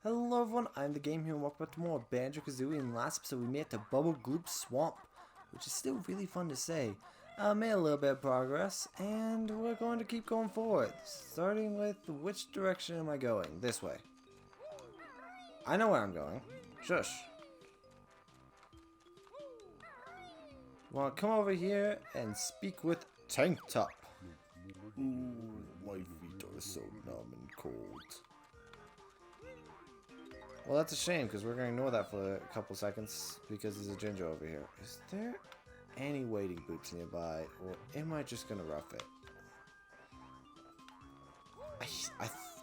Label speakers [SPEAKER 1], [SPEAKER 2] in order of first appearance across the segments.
[SPEAKER 1] Hello everyone, I'm the Game here and welcome back to more Banjo-Kazooie. In the last episode we made it to Bubble Gloop Swamp, which is still really fun to say. Made a little bit of progress, and we're going to keep going forward. Starting with, which direction am I going? This way. I know where I'm going. Shush. Wanna come over here and speak with Tank Top. Ooh, my feet are so numb and cold. Well, that's a shame, because we're going to ignore that for a couple seconds, because there's a ginger over here. Is there any wading boots nearby, or am I just going to rough it?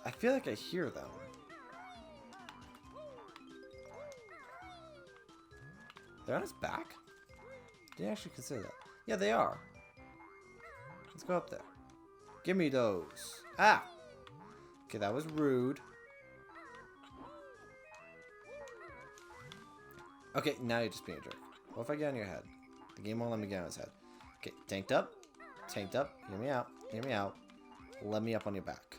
[SPEAKER 1] I feel like I hear them. They're on his back? Didn't actually consider that. Yeah, they are. Let's go up there. Give me those. Ah! Okay, that was rude. Okay, now you're just being a jerk. What if I get on your head? The game won't let me get on his head. Okay, tanked up. Tanked up. Hear me out. Hear me out. Let me up on your back.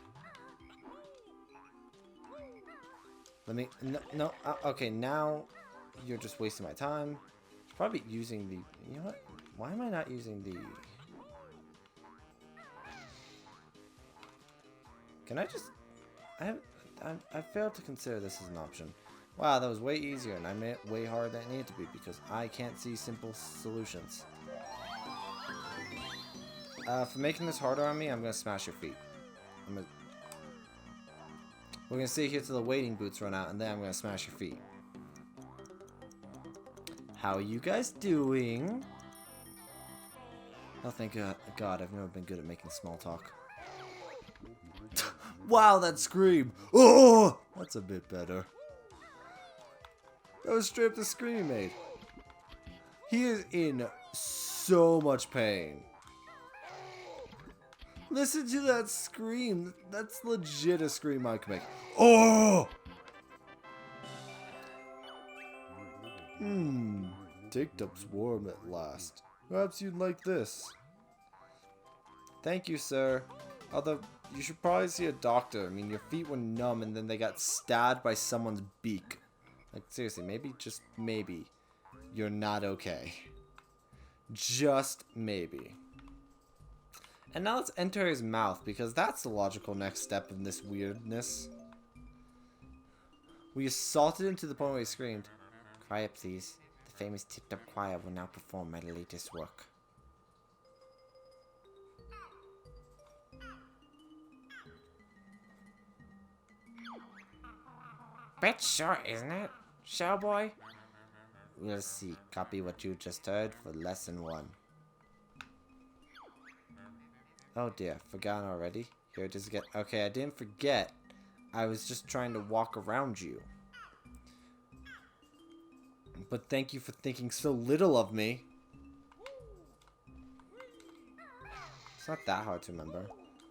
[SPEAKER 1] Let me... No. Okay, now you're just wasting my time. Probably using the... You know what? Why am I not using the... Can I just... I failed to consider this as an option. Wow, that was way easier, and I made it way harder than it needed to be because I can't see simple solutions. For making this harder on me, I'm gonna smash your feet. We're gonna stay here till the wading boots run out, and then I'm gonna smash your feet. How are you guys doing? Oh, thank God, I've never been good at making small talk. Wow, that scream! Oh, that's a bit better. That was straight up the scream he made. He is in so much pain. Listen to that scream. That's legit a scream I can make. Oh! Take up's warm at last. Perhaps you'd like this. Thank you, sir. Although, you should probably see a doctor. I mean, your feet were numb and then they got stabbed by someone's beak. Like, seriously, maybe, just maybe, you're not okay. Just maybe. And now let's enter his mouth, because that's the logical next step in this weirdness. We assaulted him to the point where he screamed, "Quiet, please. The famous tipped-up choir will now perform my latest work." Bit short, isn't it? Showboy? We'll see. Copy what you just heard for lesson 1. Oh dear, forgotten already? Here it is again. Okay, I didn't forget. I was just trying to walk around you. But thank you for thinking so little of me. It's not that hard to remember.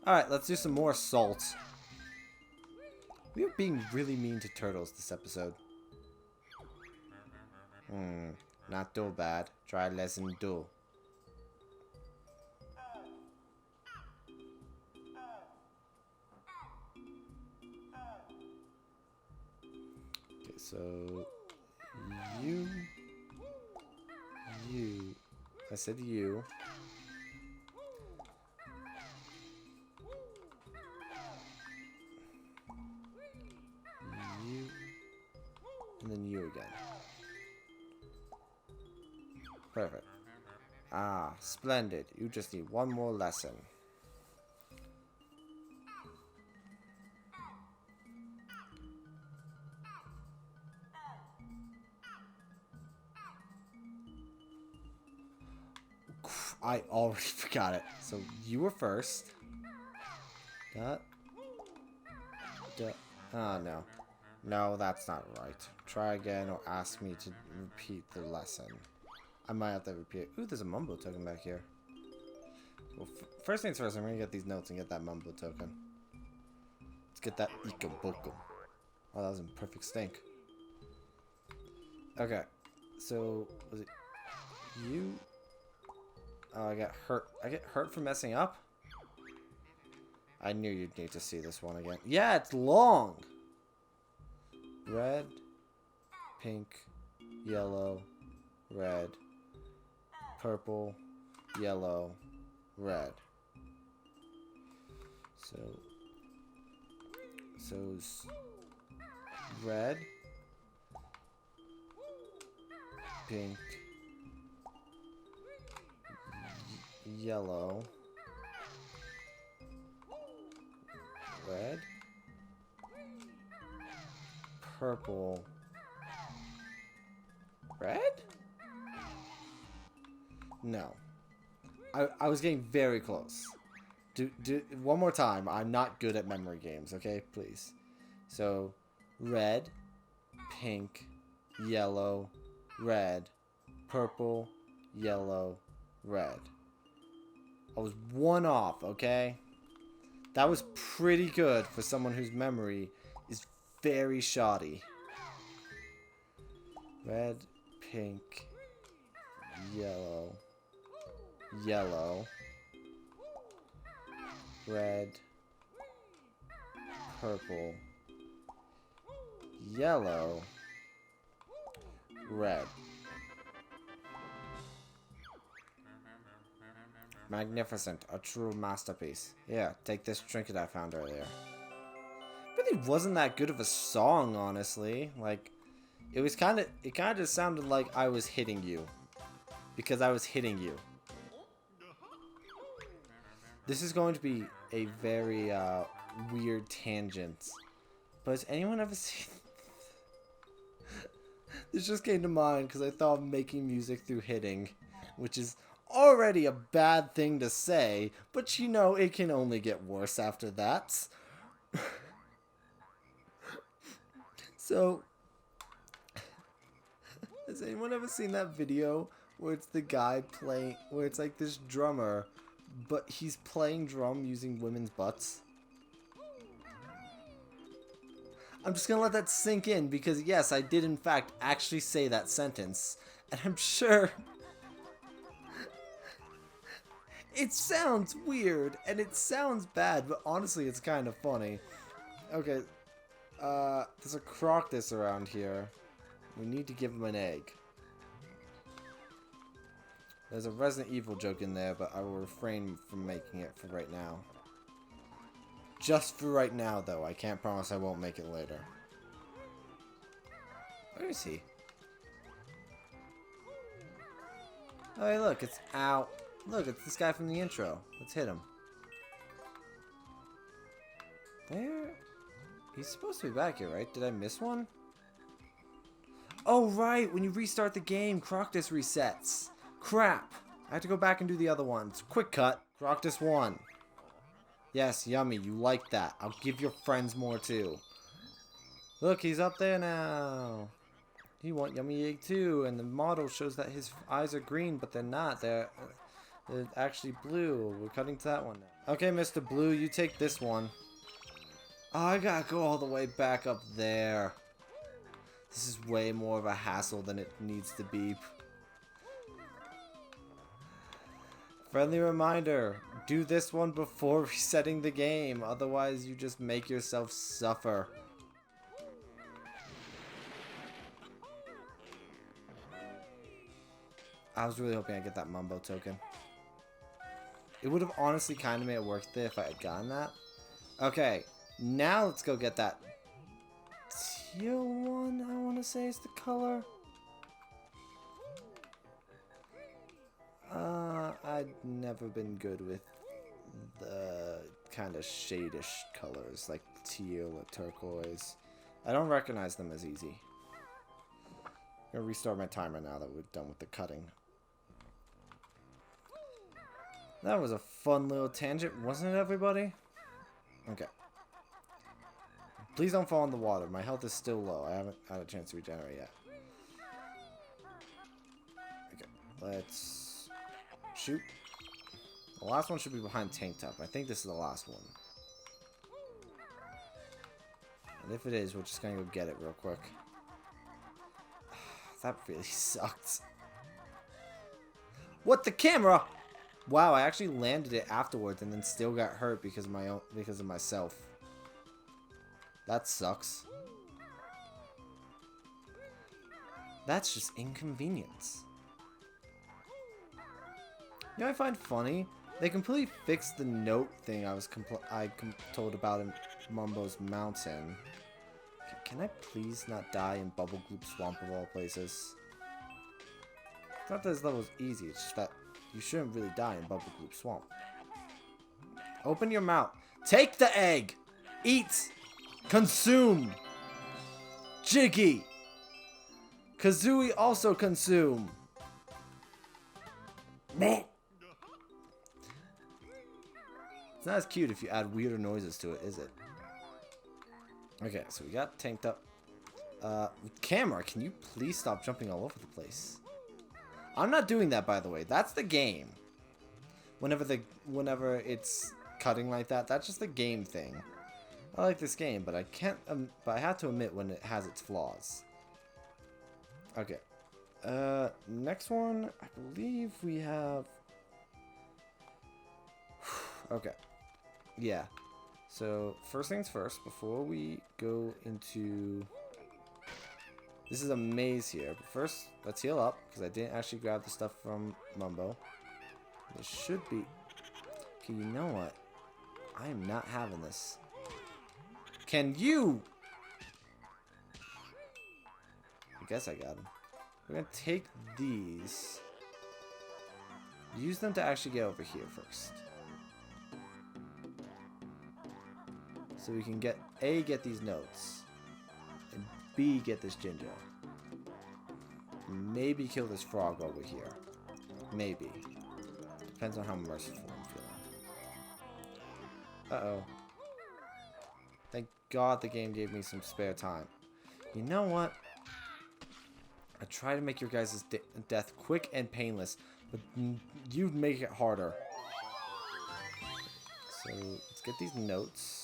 [SPEAKER 1] Alright, let's do some more assault. We are being really mean to turtles this episode. Not too bad. Try lesson 2. Okay, so you. I said you. And then you again. Perfect. Ah, splendid. You just need one more lesson. I already forgot it. So you were first. Oh, no. No, that's not right. Try again or ask me to repeat the lesson. I might have to repeat it. Ooh, there's a Mumbo token back here. Well, first things first, I'm going to get these notes and get that Mumbo token. Let's get that Ikaboko. Oh, that was in perfect stink. Okay. So, was it you? Oh, I got hurt. I get hurt for messing up? I knew you'd need to see this one again. Yeah, it's long! red, pink, yellow, red, purple, yellow, red. So it's red, pink, yellow, red, purple, red? No. I was getting very close. Do one more time. I'm not good at memory games, okay? Please. So, red, pink, yellow, red, purple, yellow, red. I was one off, okay? That was pretty good for someone whose memory is very shoddy. Red, pink, yellow, yellow, red, purple, yellow, red. Magnificent, a true masterpiece. Yeah, take this trinket I found earlier. Really wasn't that good of a song, honestly. Like, it kind of sounded like I was hitting you. Because I was hitting you. This is going to be a very weird tangent. But has anyone ever seen... This just came to mind because I thought of making music through hitting. Which is already a bad thing to say. But you know, it can only get worse after that. So... Has anyone ever seen that video where it's the guy playing... Where it's like this drummer... But he's playing drum using women's butts. I'm just gonna let that sink in because yes, I did in fact actually say that sentence. And I'm sure... It sounds weird and it sounds bad, but honestly it's kind of funny. Okay, there's a Croctus around here. We need to give him an egg. There's a Resident Evil joke in there, but I will refrain from making it for right now. Just for right now, though. I can't promise I won't make it later. Where is he? Oh, hey, look. It's out. Look, it's this guy from the intro. Let's hit him. Where? He's supposed to be back here, right? Did I miss one? Oh, right. When you restart the game, Croctus resets. Crap! I have to go back and do the other ones. Quick cut. Croctus won. Yes, yummy. You like that. I'll give your friends more too. Look, he's up there now. You want yummy egg too. And the model shows that his eyes are green, but they're not. They're actually blue. We're cutting to that one now. Okay, Mr. Blue, you take this one. Oh, I gotta go all the way back up there. This is way more of a hassle than it needs to be. Friendly reminder, do this one before resetting the game, otherwise you just make yourself suffer. I was really hoping I'd get that Mumbo token. It would have honestly kind of made it worth it if I had gotten that. Okay, now let's go get that teal one, I want to say is the color. I've never been good with the kind of shadish colors like teal or turquoise. I don't recognize them as easy. I'm gonna restart my timer now that we're done with the cutting. That was a fun little tangent, wasn't it, everybody? Okay. Please don't fall in the water. My health is still low. I haven't had a chance to regenerate yet. Okay, let's... shoot. The last one should be behind Tank Top. I think this is the last one. And if it is, we're just gonna go get it real quick. That really sucked. What, the camera? Wow, I actually landed it afterwards and then still got hurt because of myself. That sucks. That's just inconvenience. You know what I find funny? They completely fixed the note thing I was told about in Mumbo's Mountain. Can I please not die in Bubble Gloop Swamp of all places? It's not that this level is easy, it's just that you shouldn't really die in Bubble Gloop Swamp. Open your mouth. Take the egg! Eat! Consume! Jiggy! Kazooie also consume! It's not as cute if you add weirder noises to it, is it? Okay, so we got tanked up. Camera, can you please stop jumping all over the place? I'm not doing that, by the way. That's the game. Whenever it's cutting like that, that's just the game thing. I like this game, but I can't. But I have to admit when it has its flaws. Okay. Next one, I believe we have. Okay. Yeah. So first things first, before we go into. This is a maze here, but first let's heal up because I didn't actually grab the stuff from Mumbo. There should be. Okay, you know what? I am not having this. Can you? I guess I got him. We're gonna take these. Use them to actually get over here first. So we can get A, get these notes. And B, get this ginger. Maybe kill this frog over here. Maybe. Depends on how merciful I'm feeling. Uh-oh. Thank God the game gave me some spare time. You know what? I try to make your guys' death quick and painless, but you make it harder. So, let's get these notes.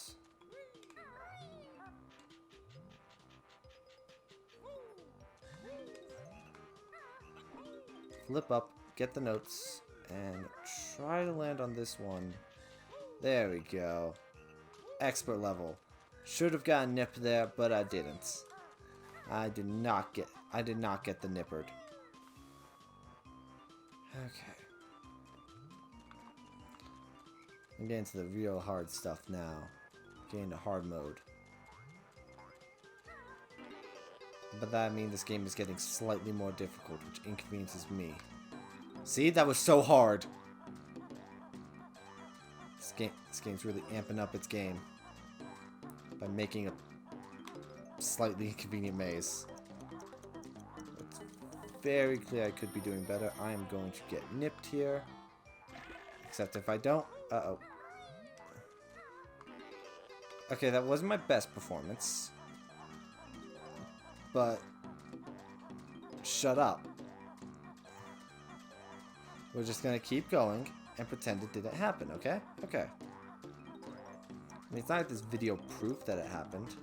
[SPEAKER 1] Flip up, get the notes, and try to land on this one. There we go. Expert level. Should have gotten nipped there, but I didn't. I did not get the nippered. Okay. I'm getting to the real hard stuff now. Getting to hard mode. But that means this game is getting slightly more difficult, which inconveniences me. See? That was so hard! This game's really amping up its game. By making a slightly inconvenient maze. It's very clear I could be doing better. I am going to get nipped here. Except if I don't... Uh-oh. Okay, that wasn't my best performance. But... shut up. We're just gonna keep going and pretend it didn't happen, okay? Okay. I mean, it's not like this video proof that it happened.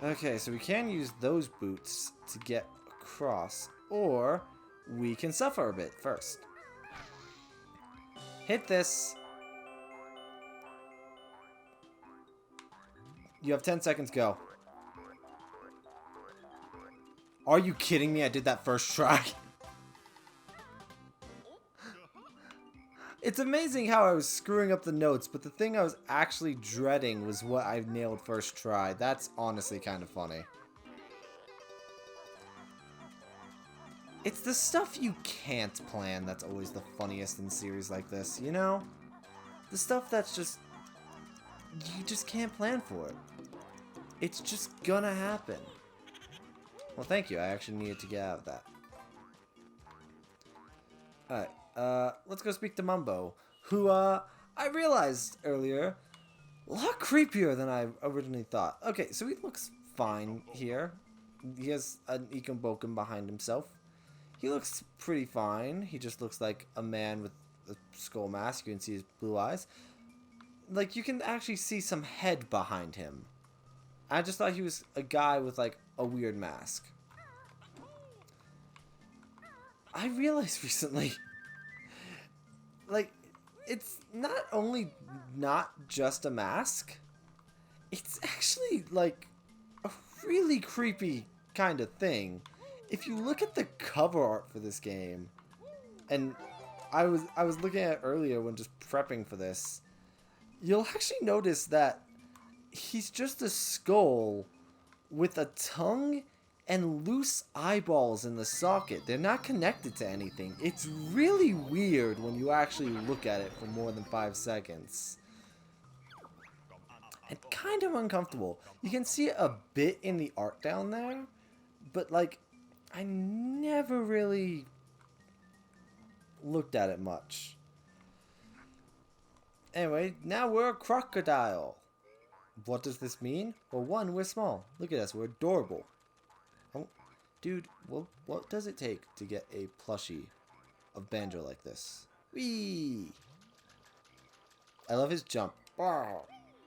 [SPEAKER 1] Okay, so we can use those boots to get across, or we can suffer a bit first. Hit this. You have 10 seconds, go. Are you kidding me? I did that first try. It's amazing how I was screwing up the notes, but the thing I was actually dreading was what I nailed first try. That's honestly kind of funny. It's the stuff you can't plan that's always the funniest in series like this, you know? The stuff that's just... you just can't plan for it. It's just gonna happen. Well, thank you. I actually needed to get out of that. Alright. Let's go speak to Mumbo, who, I realized earlier, a lot creepier than I originally thought. Okay, so he looks fine here. He has an Ikambokum behind himself. He looks pretty fine. He just looks like a man with a skull mask. You can see his blue eyes. Like, you can actually see some head behind him. I just thought he was a guy with, like, a weird mask. I realized recently... like, it's not only not just a mask, it's actually, like, a really creepy kind of thing. If you look at the cover art for this game, and I was looking at it earlier when just prepping for this, you'll actually notice that he's just a skull with a tongue and loose eyeballs in the socket. They're not connected to anything. It's really weird when you actually look at it for more than 5 seconds. And kind of uncomfortable. You can see it a bit in the art down there, but like, I never really looked at it much. Anyway, now we're a crocodile. What does this mean? Well, one, we're small. Look at us, we're adorable. Oh, dude, what does it take to get a plushie of Banjo like this? Whee! I love his jump. Barr,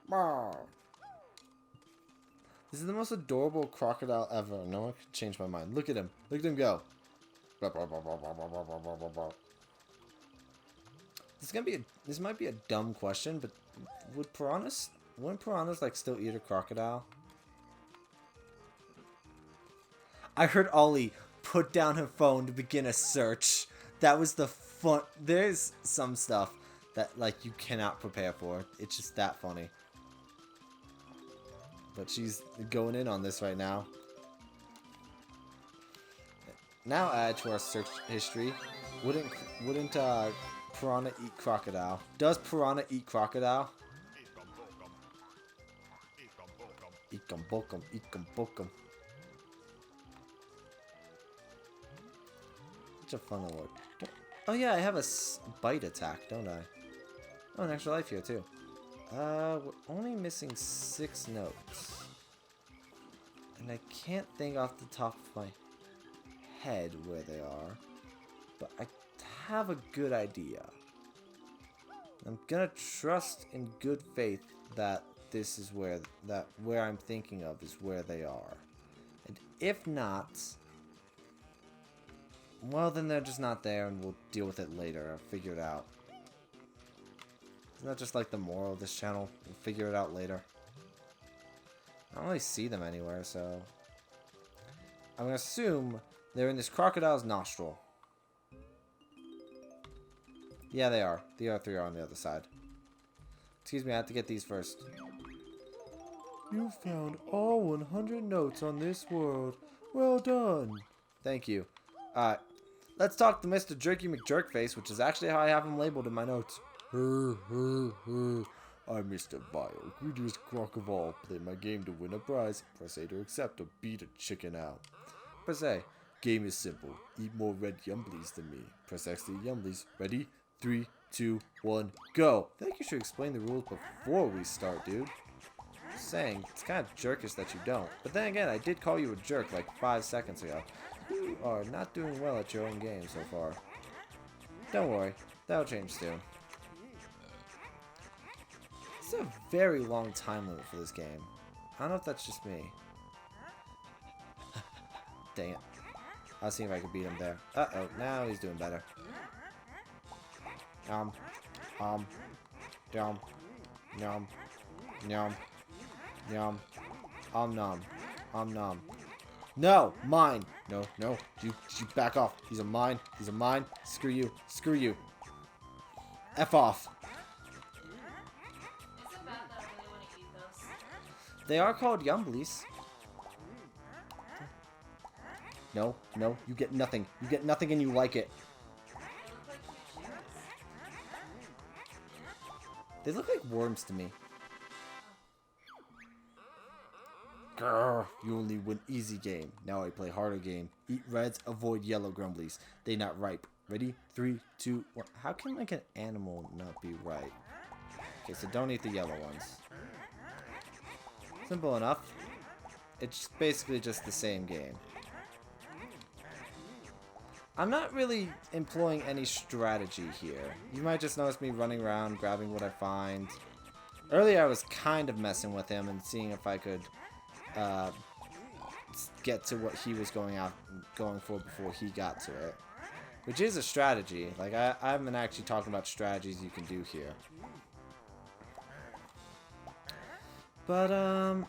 [SPEAKER 1] barr. This is the most adorable crocodile ever. No one can change my mind. Look at him. Look at him go. This might be a dumb question, but wouldn't piranhas like still eat a crocodile? I heard Ollie put down her phone to begin a search. That was the fun. There's some stuff that like you cannot prepare for. It's just that funny. But she's going in on this right now. Now add to our search history. Wouldn't piranha eat crocodile? Does piranha eat crocodile? Eat-em, book-em, eat-em, book-em. Such a fun award. Oh yeah, I have a bite attack, don't I? Oh, an extra life here too. We're only missing 6 notes. And I can't think off the top of my head where they are. But I have a good idea. I'm gonna trust in good faith that this is where I'm thinking of is where they are. And if not, well then they're just not there and we'll deal with it later. I'll figure it out. Isn't that just like the moral of this channel? We'll figure it out later. I don't really see them anywhere, so I'm gonna assume they're in this crocodile's nostril. Yeah, they are. The other 3 are on the other side. Excuse me, I have to get these first. You found all 100 notes on this world. Well done. Thank you. Alright. Let's talk to Mr. Jerky McJerkface, which is actually how I have him labeled in my notes. I'm Mr. Bio, greediest croc of all. Play my game to win a prize. Press A to accept or B to chicken out. Press A. Game is simple. Eat more red Yumblies than me. Press X to eat Yumblies. Ready? 3, 2, 1, go. I think you should explain the rules before we start, dude. Just saying, it's kind of jerkish that you don't. But then again, I did call you a jerk like 5 seconds ago. You are not doing well at your own game so far. Don't worry, that'll change soon. It's a very long time limit for this game. I don't know if that's just me. Dang it. I'll see if I can beat him there. Uh-oh, now he's doing better. Yum. Yum. Yum. Yum. Yum. Nom. Nom. No! Mine! No. You back off. These are mine. These are mine. Screw you. Screw you. F off. They are called Yumblies. No, you get nothing. You get nothing and you like it. They look like worms to me. Grr, you only win easy game. Now I play harder game. Eat reds, avoid yellow grumblies. They not ripe. Ready? 3, 2, 1. How can like an animal not be ripe? Okay, so don't eat the yellow ones. Simple enough. It's basically just the same game. I'm not really employing any strategy here. You might just notice me running around, grabbing what I find. Earlier I was kind of messing with him and seeing if I could get to what he was going for before he got to it. Which is a strategy. Like, I haven't actually talking about strategies you can do here. But, oh.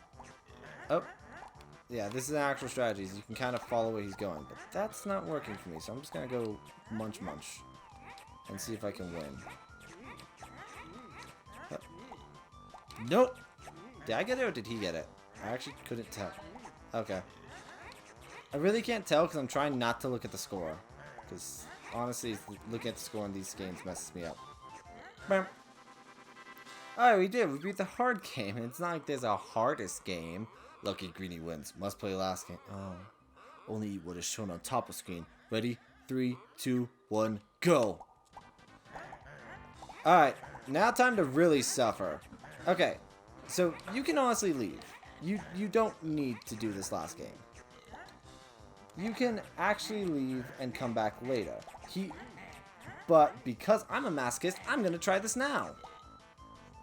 [SPEAKER 1] Yeah, this is an actual strategy. You can kind of follow where he's going. But that's not working for me. So I'm just going to go munch munch. And see if I can win. Nope. Did I get it or did he get it? I actually couldn't tell. Okay. I really can't tell because I'm trying not to look at the score. Because honestly, looking at the score in these games messes me up. Bam. Alright, we did. We beat the hard game. It's not like there's a hardest game. Lucky Greenie wins. Must play last game. Oh. Only eat what is shown on top of screen. Ready? 3, 2, 1, go! Alright. Now time to really suffer. Okay. So, you can honestly leave. You don't need to do this last game. You can actually leave and come back later. But because I'm a masochist, I'm going to try this now.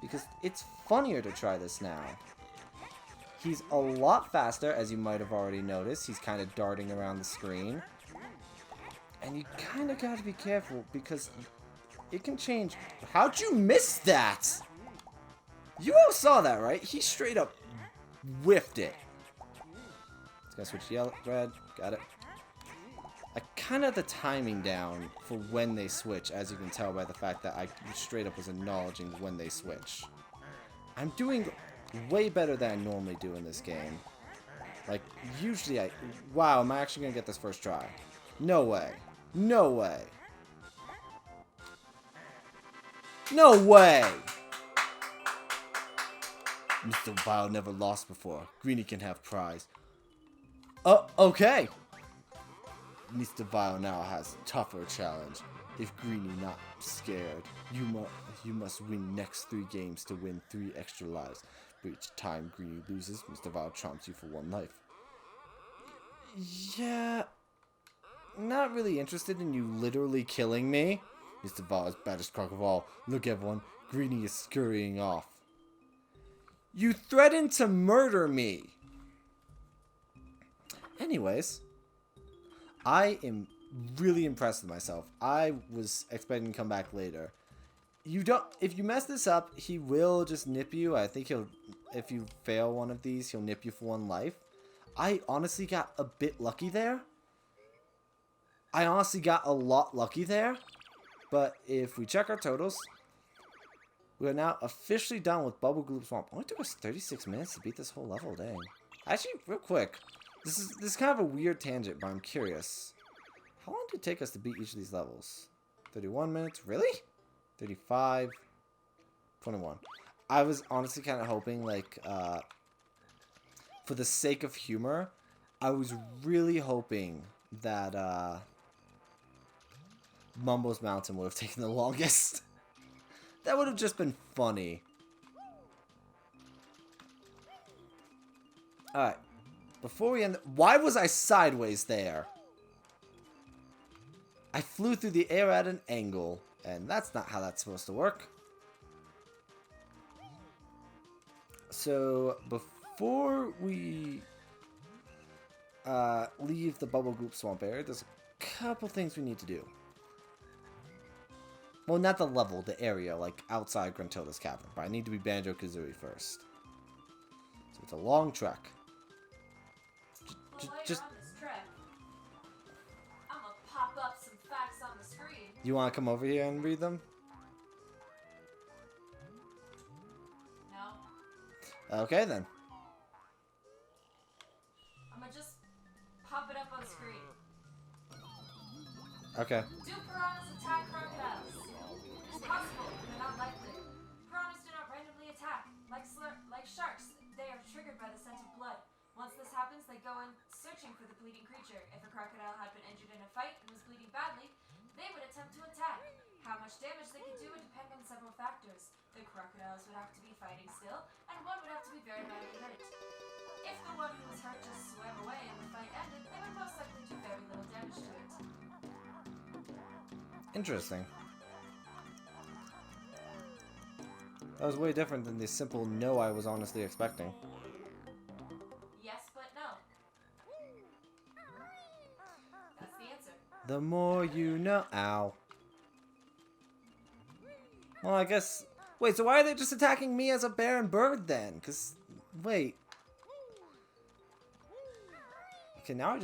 [SPEAKER 1] Because it's funnier to try this now. He's a lot faster, as you might have already noticed. He's kind of darting around the screen. And you kind of got to be careful because it can change. How'd you miss that? You all saw that, right? He straight up whiffed it. It's going to switch yellow, red. Got it. I kind of have the timing down for when they switch, as you can tell by the fact that I straight up was acknowledging when they switch. I'm doing way better than I normally do in this game. Like, usually wow, am I actually going to get this first try? No way. No way. No way! Mr. Vile never lost before. Greenie can have prize. Oh, okay. Mr. Vile now has tougher challenge. If Greenie not scared, you must win next 3 games to win 3 extra lives. But each time Greenie loses, Mr. Vile trumps you for 1 life. Yeah, not really interested in you literally killing me. Mr. Vile is baddest croc of all. Look everyone, Greenie is scurrying off. You threatened to murder me. Anyways. I am really impressed with myself. I was expecting to come back later. If you mess this up, he will just nip you. I think if you fail one of these, he'll nip you for 1 life. I honestly got a bit lucky there. I honestly got a lot lucky there. But if we check our totals, we are now officially done with Bubble Gloop Swamp. Only took us 36 minutes to beat this whole level, dang. Actually, real quick. This is kind of a weird tangent, but I'm curious. How long did it take us to beat each of these levels? 31 minutes? Really? 35. 21. I was honestly kind of hoping, like, for the sake of humor, I was really hoping that, Mumbo's Mountain would have taken the longest. That would have just been funny. Alright. Before we end... Why was I sideways there? I flew through the air at an angle. And that's not how that's supposed to work. So, before we leave the Bubble Gloop Swamp area, there's a couple things we need to do. Well, not the level, the area, like outside Gruntilda's Cavern. But I need to be Banjo-Kazooie first. So it's a long trek. Just...
[SPEAKER 2] I'm gonna pop up some facts on the screen.
[SPEAKER 1] You want to come over here and read them?
[SPEAKER 2] No.
[SPEAKER 1] Okay, then.
[SPEAKER 2] I'm gonna just pop it up on screen.
[SPEAKER 1] Okay.
[SPEAKER 2] Do piranhas attack crocodiles? It's possible, but they're not likely. Piranhas do not randomly attack. Like sharks, they are triggered by the scent of blood. Once this happens, they go in searching for the bleeding creature. If a crocodile had been injured in a fight and was bleeding badly, they would attempt to attack. How much damage they could do would depend on several factors. The crocodiles would have to be fighting still, and one would have to be very badly hurt. If the one who was hurt just swam away and the fight ended, they would most likely do very little damage to it.
[SPEAKER 1] Interesting. That was way different than the simple no I was honestly expecting.
[SPEAKER 2] Yes, but no. That's the answer.
[SPEAKER 1] The more you know. Ow. Well, I guess... Wait, so why are they just attacking me as a bear and bird then? Because... Wait. Okay, now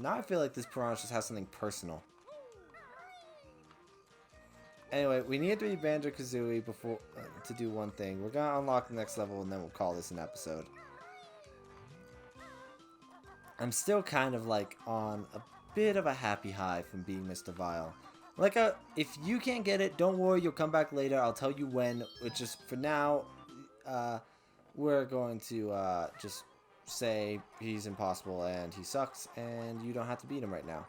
[SPEAKER 1] I feel like this piranha just has something personal. Anyway, we need to be Banjo-Kazooie before to do one thing. We're gonna unlock the next level and then we'll call this an episode. I'm still kind of like on a bit of a happy high from being Mr. Vile. Like, if you can't get it, don't worry, you'll come back later. I'll tell you when. Which is, for now, we're going to just say he's impossible and he sucks, and you don't have to beat him right now.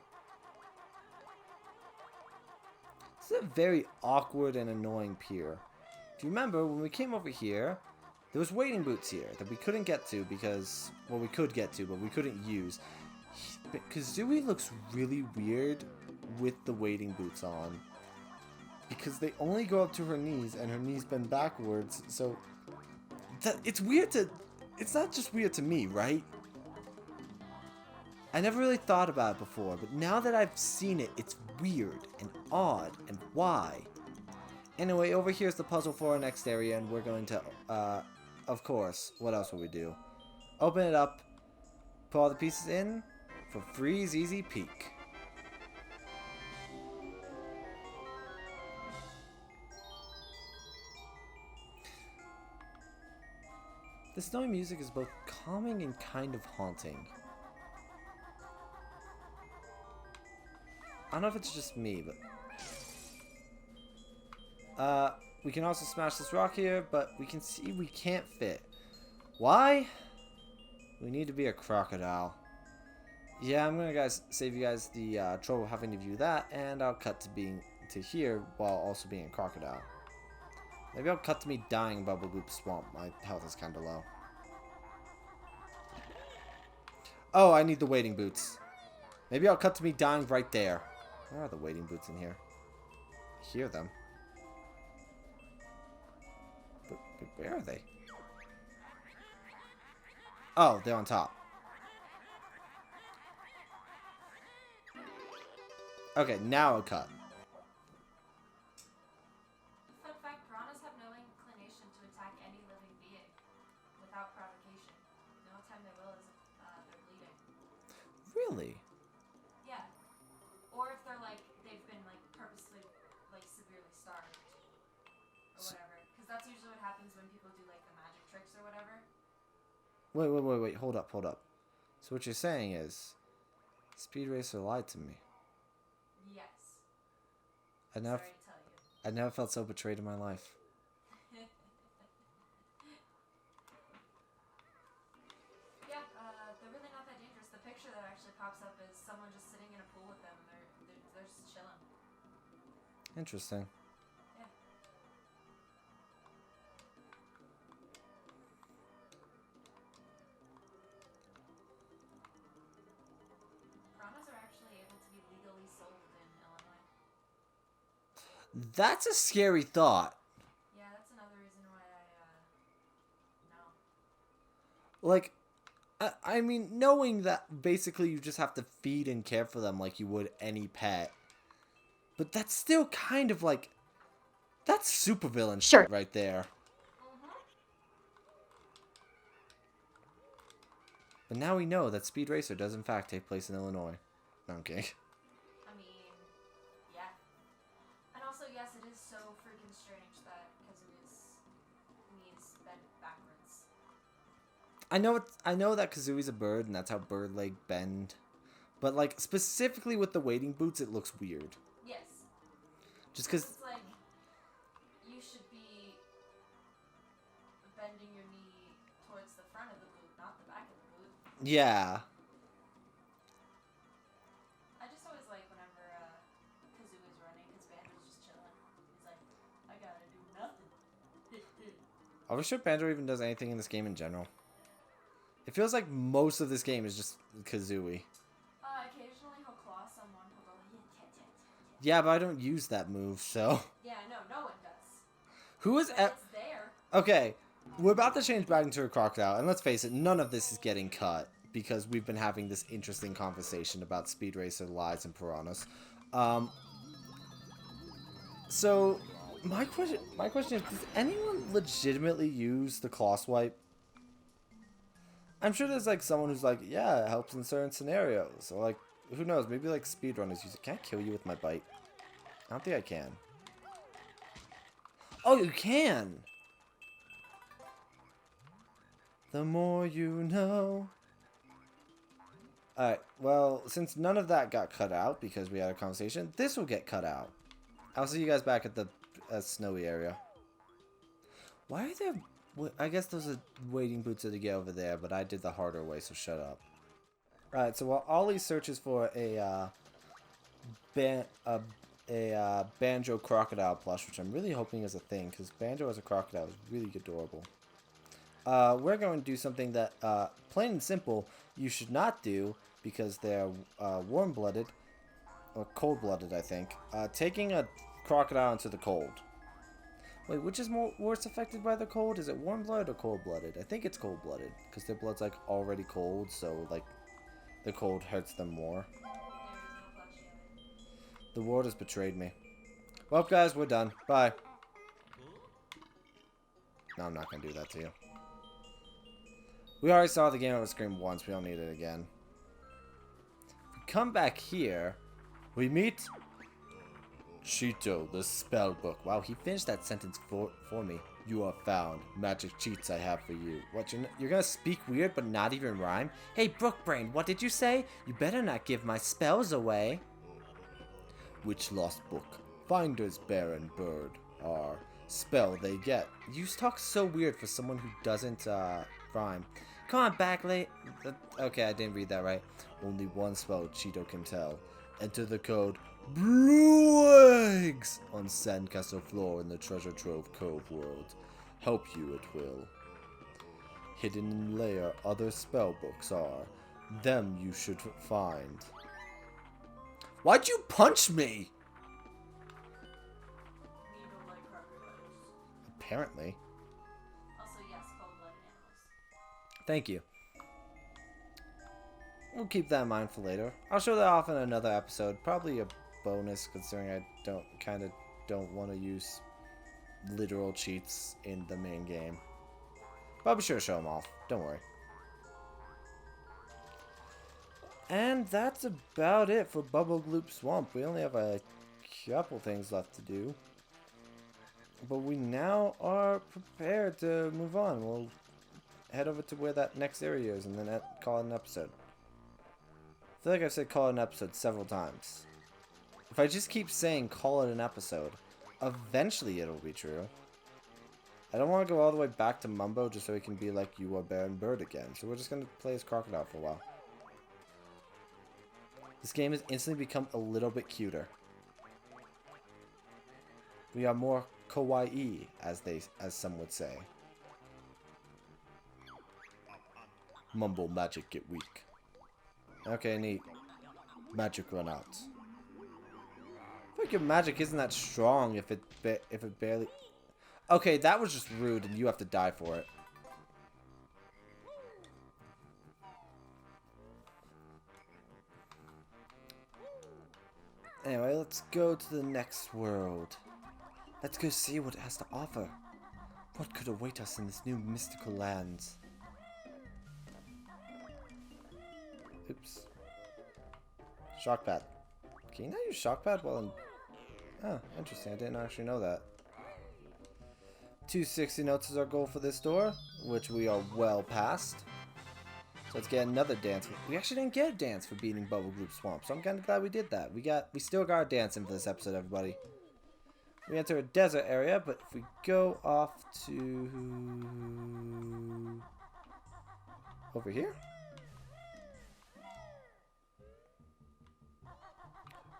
[SPEAKER 1] This is a very awkward and annoying pier. If you remember, when we came over here, there was wading boots here that we couldn't get to because, well, we could get to, but we couldn't use. Kazooie looks really weird with the wading boots on because they only go up to her knees and her knees bend backwards, so it's weird to, it's not just weird to me, right? I never really thought about it before, but now that I've seen it, it's weird and odd, and why? Anyway, over here's the puzzle for our next area, and we're going to, of course, what else will we do? Open it up, put all the pieces in for Freeze Easy Peek. The snowy music is both calming and kind of haunting. I don't know if it's just me, but... we can also smash this rock here, but we can see we can't fit. Why? We need to be a crocodile. Yeah, I'm gonna save you guys the trouble of having to view that, and I'll cut to here while also being a crocodile. Maybe I'll cut to me dying in Bubble Goop Swamp. My health is kind of low. Oh, I need the wading boots. Maybe I'll cut to me dying right there. Where are the wading boots in here? I hear them. But where are they? Oh, they're on top. Okay, now I'll cut.
[SPEAKER 2] Fun fact, piranhas have no inclination to attack any living being without provocation. The only time they will is if they're bleeding.
[SPEAKER 1] Really?
[SPEAKER 2] Yeah. Or if they're like, they've been like purposely like severely starved. Or whatever. Because that's usually what happens when people do like the magic tricks or whatever.
[SPEAKER 1] Wait. Hold up. So what you're saying is, Speed Racer lied to me.
[SPEAKER 2] Yes.
[SPEAKER 1] I never felt so betrayed in my life.
[SPEAKER 2] Yeah, they're really not that dangerous. The picture that actually pops up is someone just sitting in a pool with them, and they're just chilling.
[SPEAKER 1] Interesting.
[SPEAKER 2] Yeah. Piranhas are actually able to be legally sold in Illinois.
[SPEAKER 1] That's a scary thought.
[SPEAKER 2] Yeah, that's another reason why no.
[SPEAKER 1] Like, I mean, knowing that basically you just have to feed and care for them like you would any pet. But that's still kind of like, that's supervillain shit right there. But now we know that Speed Racer does in fact take place in Illinois. No, I'm kidding.
[SPEAKER 2] I mean, yeah. And also, yes, it is so freaking strange that Kazooie's knees bend backwards.
[SPEAKER 1] I know that Kazooie's a bird and that's how bird leg bend. But like specifically with the wading boots, it looks weird.
[SPEAKER 2] Yes.
[SPEAKER 1] Just because
[SPEAKER 2] it's like you should be bending your knee towards the front of the boot, not the back of the boot.
[SPEAKER 1] yeah.
[SPEAKER 2] I just always like whenever Kazooie's running, his Banjo's just chilling. He's like, I gotta do nothing.
[SPEAKER 1] Are we sure Banjo even does anything in this game in general? It feels like most of this game is just Kazooie.
[SPEAKER 2] Occasionally he'll claw someone. He'll go,
[SPEAKER 1] Yeah, but I don't use that move, so.
[SPEAKER 2] yeah, no one does.
[SPEAKER 1] Who is...
[SPEAKER 2] But it's there.
[SPEAKER 1] Okay, we're about to change back into a crocodile, and let's face it, none of this is getting cut, because we've been having this interesting conversation about Speed Racer, lies, and piranhas. So, my question is, does anyone legitimately use the claw swipe? I'm sure there's like someone who's like, yeah, it helps in certain scenarios. Or like, who knows? Maybe like speedrunners use it. Can I kill you with my bite? I don't think I can. Oh, you can! The more you know. Alright, well, since none of that got cut out because we had a conversation, this will get cut out. I'll see you guys back at the snowy area. Why are there... I guess those are waiting boots to get over there, but I did the harder way, so shut up. Alright, so while Ollie searches for a Banjo crocodile plush, which I'm really hoping is a thing, because Banjo as a crocodile is really adorable. We're going to do something that, plain and simple, you should not do, because they're warm-blooded, or cold-blooded, I think. Taking a crocodile into the cold. Wait, which is worse affected by the cold? Is it warm-blooded or cold-blooded? I think it's cold-blooded, because their blood's, like, already cold, so, like, the cold hurts them more. The world has betrayed me. Well, guys, we're done. Bye. No, I'm not going to do that to you. We already saw the game over screen once. We don't need it again. If we come back here, we meet Cheeto, the spell book. Wow, he finished that sentence for me. You are found. Magic cheats I have for you. What, you're gonna speak weird but not even rhyme? Hey, Brookbrain, what did you say? You better not give my spells away. Which lost book? Finders Baron Bird are spell they get. You talk so weird for someone who doesn't rhyme. Come on, Backlate. Okay, I didn't read that right. Only one spell Cheeto can tell. Enter the code Blue Eggs on Sandcastle floor in the Treasure Trove Cove world. Help you it will. Hidden in layer other spell books are. Them you should find. Why'd you punch me?
[SPEAKER 2] You don't like crocodiles.
[SPEAKER 1] Apparently.
[SPEAKER 2] Also, yes, cold-blooded animals.
[SPEAKER 1] Thank you. We'll keep that in mind for later. I'll show that off in another episode. Probably a bonus, considering I don't want to use literal cheats in the main game. But I'll be sure to show them off. Don't worry. And that's about it for Bubble Gloop Swamp. We only have a couple things left to do. But we now are prepared to move on. We'll head over to where that next area is and then call it an episode. I feel like I've said call it an episode several times. If I just keep saying call it an episode, eventually it'll be true. I don't want to go all the way back to Mumbo just so he can be like, you are Baron Bird again. So we're just going to play as Crocodile for a while. This game has instantly become a little bit cuter. We are more kawaii, as some would say. Mumble magic get weak. Okay, neat. Magic run out. I think your magic isn't that strong if it barely... Okay, that was just rude and you have to die for it. Anyway, let's go to the next world. Let's go see what it has to offer. What could await us in this new mystical land? Oops. Shock pad. Can you not use shock pad while in... Oh, interesting. I didn't actually know that. 260 notes is our goal for this door, which we are well past. So let's get another dance. We actually didn't get a dance for beating Bubble Gloop Swamp, so I'm kind of glad we did that. We still got our dance in for this episode, everybody. We enter a desert area, but if we go off to... over here?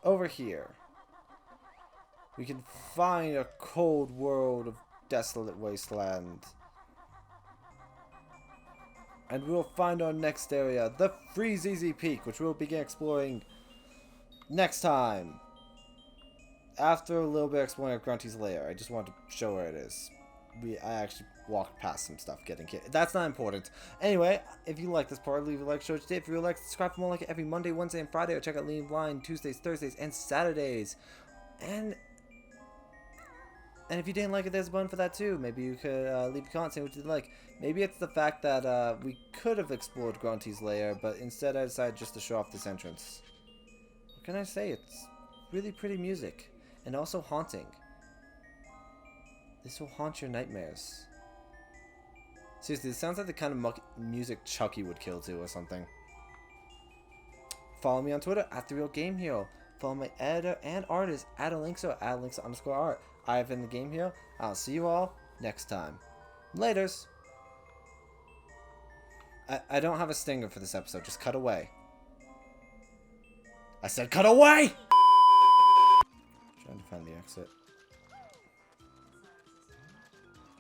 [SPEAKER 1] Over here. We can find a cold world of desolate wasteland. And we'll find our next area, the Freezeezy Peak, which we'll begin exploring next time. After a little bit of exploring of Grunty's lair. I just wanted to show where it is. I actually walked past some stuff getting hit. That's not important. Anyway, if you like this part, leave a like, show it today. If you would like, subscribe for more like it every Monday, Wednesday, and Friday. Or check out Lean Blind Tuesdays, Thursdays, and Saturdays. And And if you didn't like it, there's a button for that too. Maybe you could leave a comment saying what you like. Maybe it's the fact that we could have explored Grunty's lair, but instead I decided just to show off this entrance. What can I say? It's really pretty music. And also haunting. This will haunt your nightmares. Seriously, this sounds like the kind of music Chucky would kill to or something. Follow me on Twitter at TheRealGameHero. Follow my editor and artist at @Linkso_art. I have been the Game Hero. I'll see you all next time. Laters. I don't have a stinger for this episode. Just cut away. I said cut away! Trying to find the exit.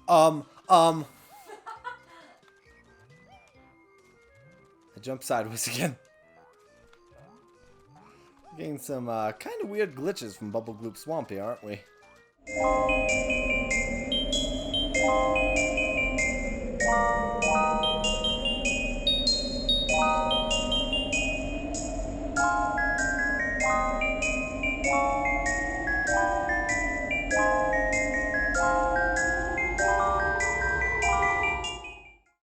[SPEAKER 1] I jumped sideways again. Getting some kind of weird glitches from Bubble Gloop Swamp here, aren't we?